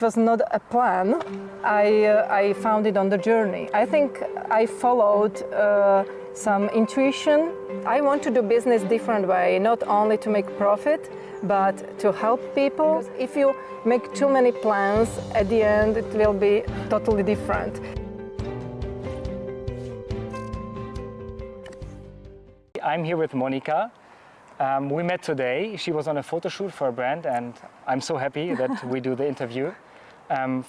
It was not a plan. I found it on the journey. I think I followed some intuition. I want to do business different way, not only to make profit, but to help people. If you make too many plans, at the end it will be totally different. I'm here with Monika. We met today. She was on a photo shoot for a brand, and I'm so happy that we do the interview.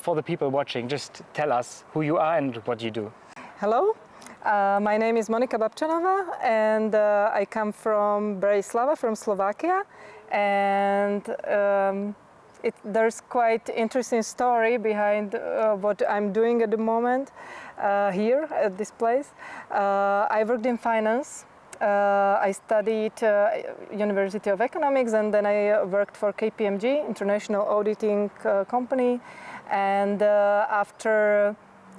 For the people watching, just tell us who you are and what you do. Hello, my name is Monika Babcanova, and I come from Bratislava, from Slovakia. And there's quite interesting story behind what I'm doing at the moment here at this place. I worked in finance. I studied University of Economics, and then I worked for KPMG, international auditing company. And after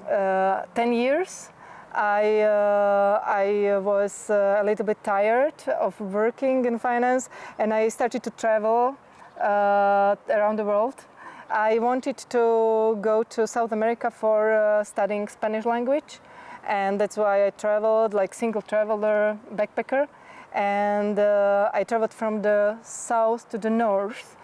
10 years, I was a little bit tired of working in finance, and I started to travel around the world. I wanted to go to South America for studying Spanish language. And that's why I traveled like single traveler, backpacker. And I traveled from the south to the north.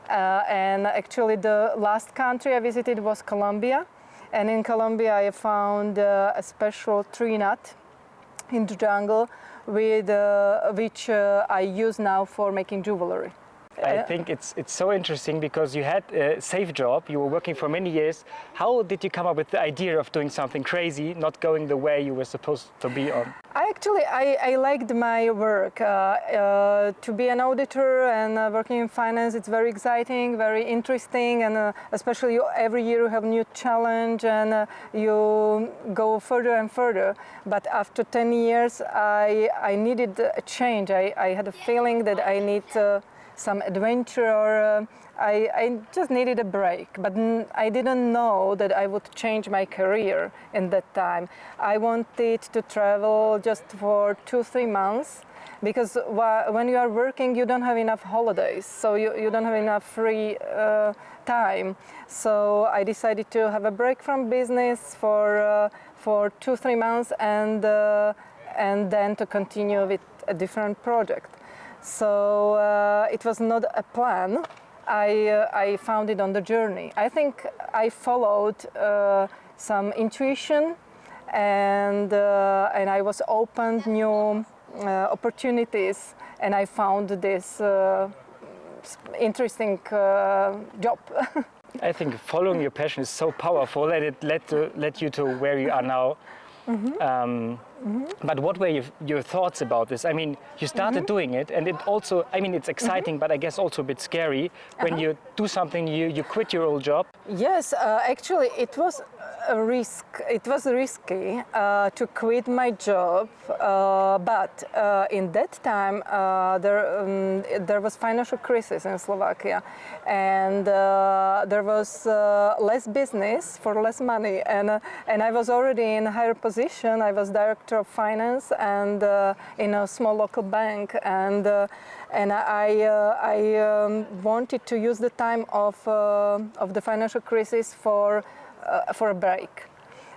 And actually the last country I visited was Colombia. And in Colombia I found a special tree nut in the jungle with, which I use now for making jewelry. I think it's so interesting because you had a safe job, you were working for many years. How did you come up with the idea of doing something crazy, not going the way you were supposed to be on? I liked my work. To be an auditor and working in finance, it's very exciting, very interesting, and especially every year you have a new challenge and you go further and further. But after 10 years, I needed a change. I had a feeling that I need some adventure, or I just needed a break, but I didn't know that I would change my career in that time. I wanted to travel just for 2-3 months, because when you are working you don't have enough holidays, so you don't have enough free time. So I decided to have a break from business for 2-3 months, and then to continue with a different project. So it was not a plan. I found it on the journey. I think I followed some intuition, and I was open new opportunities, and I found this interesting job. I think following your passion is so powerful, and it led you to where you are now. Mm-hmm. But what were your thoughts about this? I mean, you started doing it, and it also, I mean, it's exciting, but I guess also a bit scary when you do something new, you quit your old job. Yes, actually it was a risk. It was risky to quit my job, but in that time there was financial crisis in Slovakia, and there was less business for less money, and I was already in a higher position. I was director of finance and in a small local bank, and I wanted to use the time of the financial crisis for a break.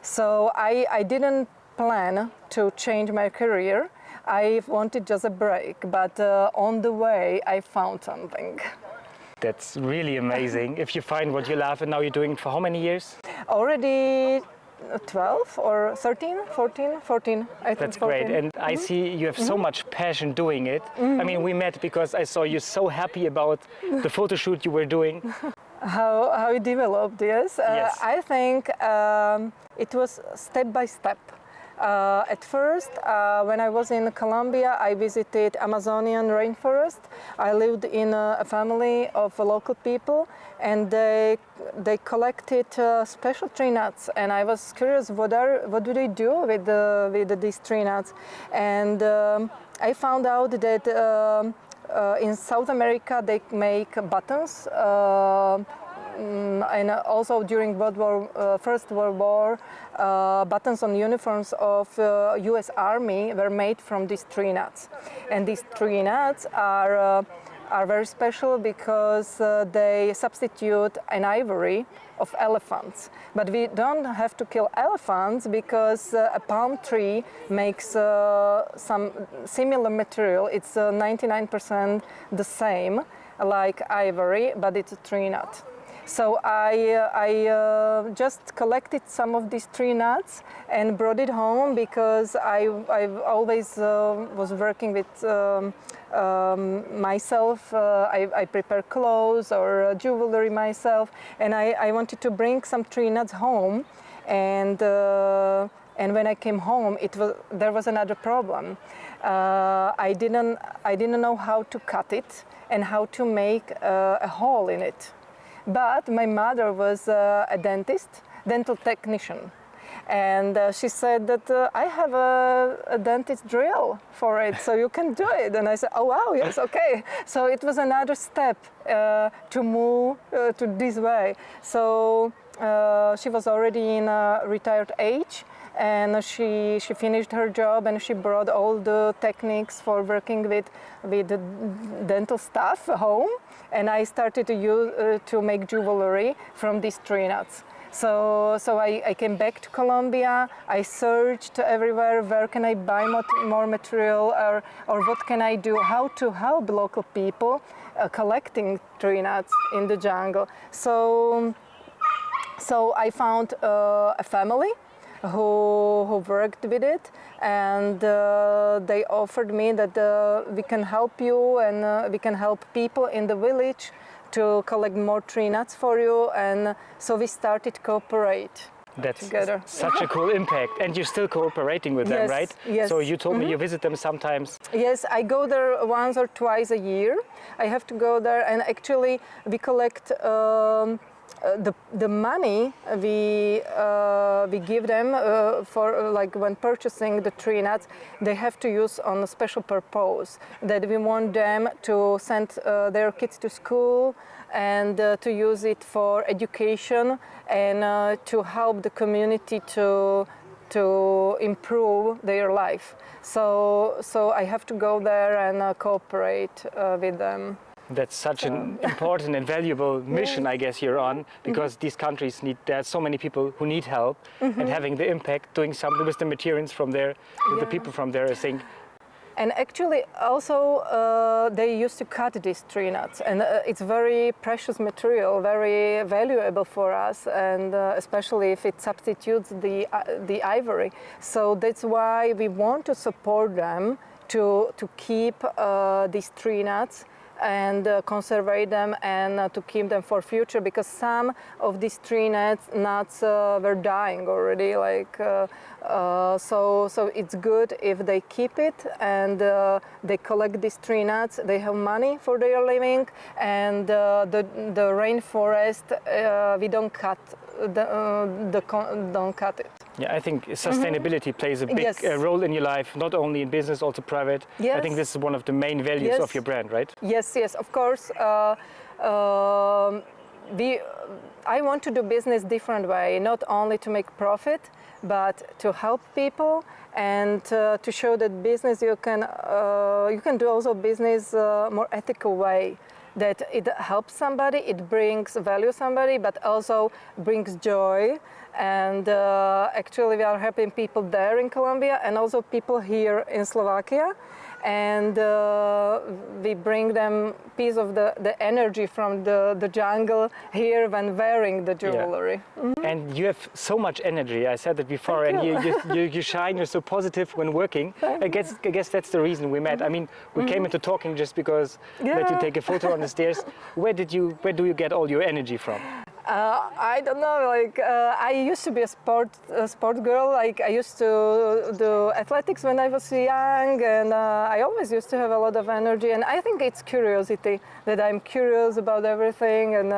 So I didn't plan to change my career. I wanted just a break, but on the way I found something. That's really amazing. If you find what you love, and now you're doing it for how many years? Already 12 or 13, 14, I think. That's 14. great, and I see you have so much passion doing it. I mean, we met because I saw you so happy about the photo shoot you were doing. How it developed, yes. Yes. I think it was step by step. At first, when I was in Colombia, I visited Amazonian rainforest. I lived in a family of local people, and they collected special tree nuts. And I was curious, what do they do with these tree nuts? And I found out that in South America they make buttons. And also during First World War, buttons on uniforms of US Army were made from these tree nuts. And these tree nuts are are very special because they substitute an ivory of elephants. But we don't have to kill elephants because a palm tree makes some similar material. It's 99% the same like ivory, but it's a tree nut. So I just collected some of these tree nuts and brought it home because I've always was working with myself. I prepare clothes or jewelry myself, and I wanted to bring some tree nuts home. And when I came home, there was another problem. I didn't know how to cut it and how to make a hole in it. But my mother was a dental technician. And she said that I have a dentist drill for it, so you can do it. And I said, oh, wow, yes, okay. So it was another step to move to this way. So she was already in a retired age, and she finished her job, and she brought all the techniques for working with the dental stuff home. And I started to make jewelry from these tree nuts. So I came back to Colombia. I searched everywhere. Where can I buy more material, or what can I do? How to help local people collecting tree nuts in the jungle. So I found a family who worked with it, and they offered me that we can help you, and we can help people in the village to collect more tree nuts for you. And so we started cooperate. That's together. Such a cool impact, and you're still cooperating with them, right? Yes. So you told me you visit them sometimes. Yes, I go there once or twice a year. I have to go there, and actually we collect the money we give them for like when purchasing the tree nuts. They have to use on a special purpose, that we want them to send their kids to school, and to use it for education, and to help the community to improve their life. So I have to go there and cooperate with them. That's such an important and valuable mission, I guess, you're on, because these countries there are so many people who need help, and having the impact, doing something with the materials from there, with the people from there, I think. And actually also they used to cut these tree nuts, and it's very precious material, very valuable for us, and especially if it substitutes the ivory. So that's why we want to support them to keep these tree nuts and conserve them, and to keep them for future, because some of these tree nuts were dying already. So it's good if they keep it, and they collect these tree nuts. They have money for their living, and the rainforest we don't cut. Don't cut it. Yeah, I think sustainability plays a big role in your life, not only in business, also private. Yes. I think this is one of the main values of your brand, right? Yes, of course. I want to do business different way, not only to make profit, but to help people, and to show that business you can do also business more ethical way. That it helps somebody, it brings value to somebody, but also brings joy. And actually we are helping people there in Colombia, and also people here in Slovakia. And we bring them piece of the energy from the jungle here when wearing the jewelry. Yeah. And you have so much energy. I said that before. Thank and you shine. You're so positive when working. I guess that's the reason we met. I mean, we came into talking just because let you take a photo on the stairs. Where do you get all your energy from? I don't know. I used to be a sport girl. I used to do athletics when I was young, and I always used to have a lot of energy. And I think it's curiosity, that I'm curious about everything, and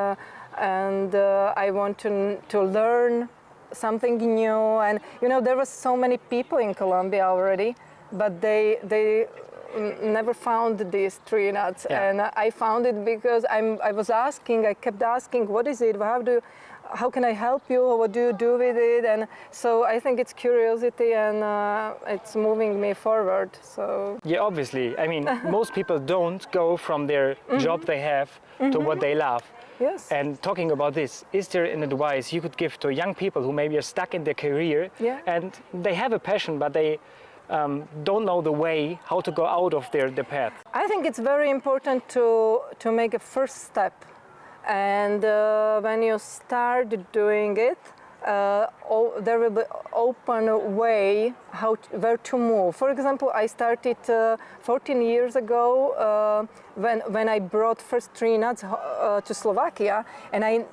I want to learn something new. And there were so many people in Colombia already, but they never found these tree nuts. And I found it because I kept asking, what is it? How do how can I help you? What do you do with it? And so I think it's curiosity, and it's moving me forward. So yeah, obviously. I mean, most people don't go from their job they have to what they love. yes. And talking about this, is there an advice you could give to young people who maybe are stuck in their career Yeah. and they have a passion, but they don't know the way how to go out of their path? I think it's very important to make a first step. And when you start doing it, there will be open way where to move. For example, I started 14 years ago when I brought first tree nuts to Slovakia, and I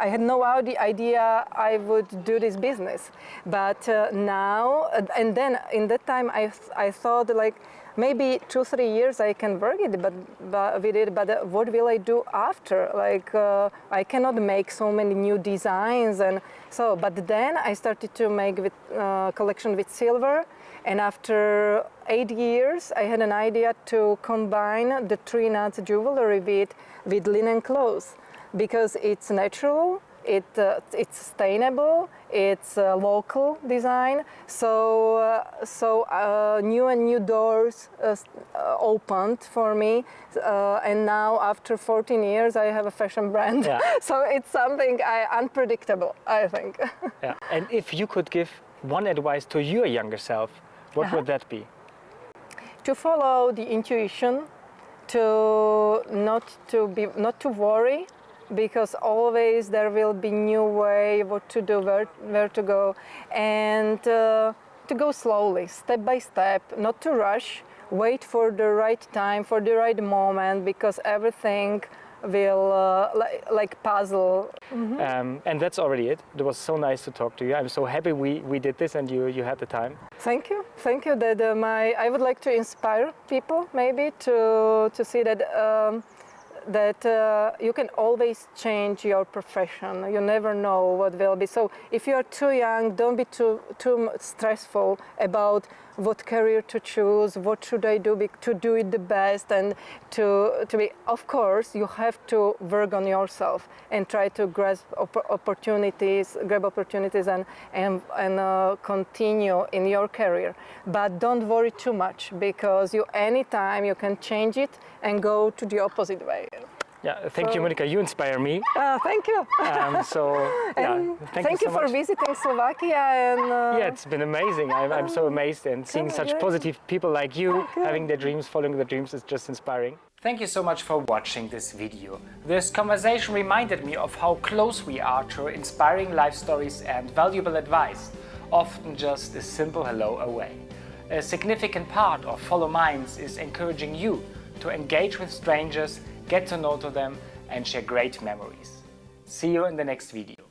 had no idea I would do this business. But now, and then in that time, I thought like, maybe 2-3 years I can work it, but what will I do after? Like I cannot make so many new designs, and so. But then I started to make with collection with silver, and after 8 years I had an idea to combine the tree nuts jewelry with linen clothes, because it's natural. It's sustainable, it's local design, so new doors opened for me, and now after 14 years I have a fashion brand. Yeah. So it's something unpredictable, I think. Yeah. And if you could give one advice to your younger self, what would that be? To follow the intuition, not to worry, because always there will be new way what to do, where to go, and to go slowly, step by step, not to rush, wait for the right time, for the right moment, because everything will like puzzle. And that's already it. It was so nice to talk to you. I'm so happy we did this and you had the time. Thank you. That I would like to inspire people maybe to see that you can always change your profession. You never know what will be. So if you are too young, don't be too stressful about what career to choose, what should I do to do it the best, and to be. Of course, you have to work on yourself and try to grasp opportunities, and continue in your career. But don't worry too much, because anytime you can change it and go to the opposite way. Yeah, thank you, Monika. You inspire me. Thank you. Thank you for much. visiting Slovakia. And yeah, it's been amazing. I'm so amazed, and seeing such positive people like you having their dreams, following their dreams, is just inspiring. Thank you so much for watching this video. This conversation reminded me of how close we are to inspiring life stories and valuable advice, often just a simple hello away. A significant part of Follow Minds is encouraging you to engage with strangers, get to know them, and share great memories. See you in the next video.